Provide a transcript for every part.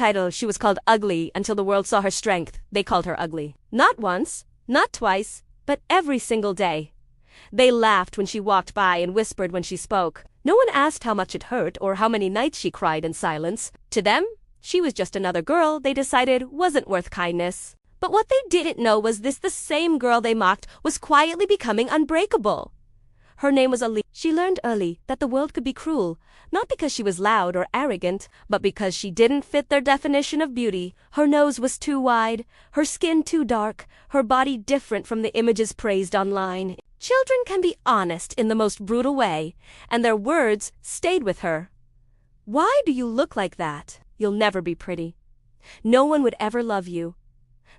title, she was called ugly until the world saw her strength. They called her ugly. Not once, not twice, but every single day. They laughed when she walked by and whispered when she spoke. No one asked how much it hurt or how many nights she cried in silence. To them, she was just another girl they decided wasn't worth kindness. But what they didn't know was the same girl they mocked was quietly becoming unbreakable. Her name was Ali. She learned early that the world could be cruel, not because she was loud or arrogant, but because she didn't fit their definition of beauty. Her nose was too wide, her skin too dark, her body different from the images praised online. Children can be honest in the most brutal way, and their words stayed with her. Why do you look like that? You'll never be pretty. No one would ever love you.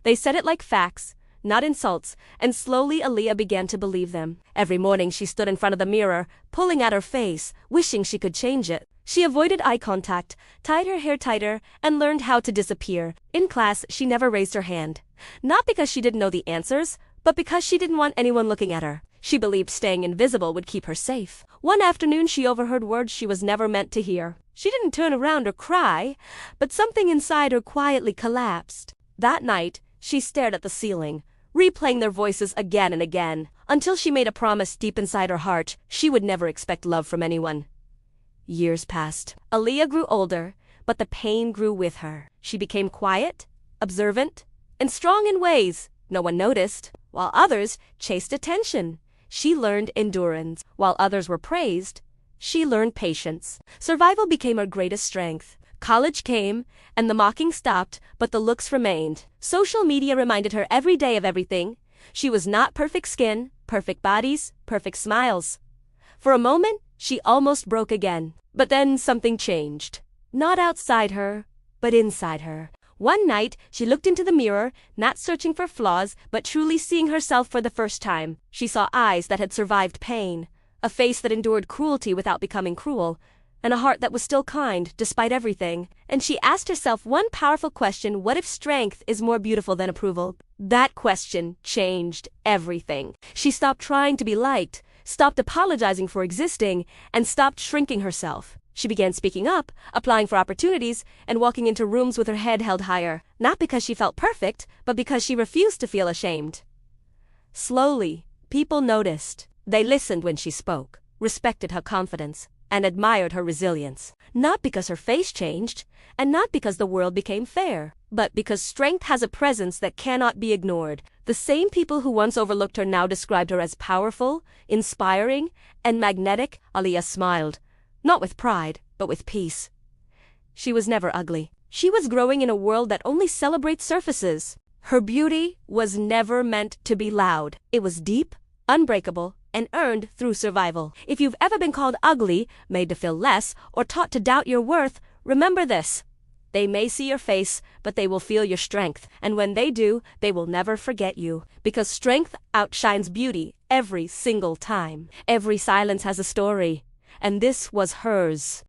They said it like facts, not insults, and slowly Aaliyah began to believe them. Every morning she stood in front of the mirror, pulling at her face, wishing she could change it. She avoided eye contact, tied her hair tighter, and learned how to disappear. In class, she never raised her hand. Not because she didn't know the answers, but because she didn't want anyone looking at her. She believed staying invisible would keep her safe. One afternoon she overheard words she was never meant to hear. She didn't turn around or cry, but something inside her quietly collapsed. That night, she stared at the ceiling, replaying their voices again and again, until she made a promise deep inside her heart she would never expect love from anyone. Years passed. Aaliyah grew older, but the pain grew with her. She became quiet, observant, and strong in ways no one noticed, while others chased attention. She learned endurance. While others were praised, she learned patience. Survival became her greatest strength. College came, and the mocking stopped, but the looks remained. Social media reminded her every day of everything. She was not perfect skin, perfect bodies, perfect smiles. For a moment, she almost broke again. But then something changed. Not outside her, but inside her. One night, she looked into the mirror, not searching for flaws, but truly seeing herself for the first time. She saw eyes that had survived pain, a face that endured cruelty without becoming cruel, and a heart that was still kind, despite everything. And she asked herself one powerful question: what if strength is more beautiful than approval? That question changed everything. She stopped trying to be liked, stopped apologizing for existing, and stopped shrinking herself. She began speaking up, applying for opportunities, and walking into rooms with her head held higher, not because she felt perfect, but because she refused to feel ashamed. Slowly, people noticed. They listened when she spoke, respected her confidence, and admired her resilience. Not because her face changed, and not because the world became fair, but because strength has a presence that cannot be ignored. The same people who once overlooked her now described her as powerful, inspiring, and magnetic. Aaliyah smiled. Not with pride, but with peace. She was never ugly. She was growing in a world that only celebrates surfaces. Her beauty was never meant to be loud. It was deep, unbreakable, and earned through survival. If you've ever been called ugly, made to feel less, or taught to doubt your worth, remember this. They may see your face, but they will feel your strength. And when they do, they will never forget you. Because strength outshines beauty every single time. Every silence has a story. And this was hers.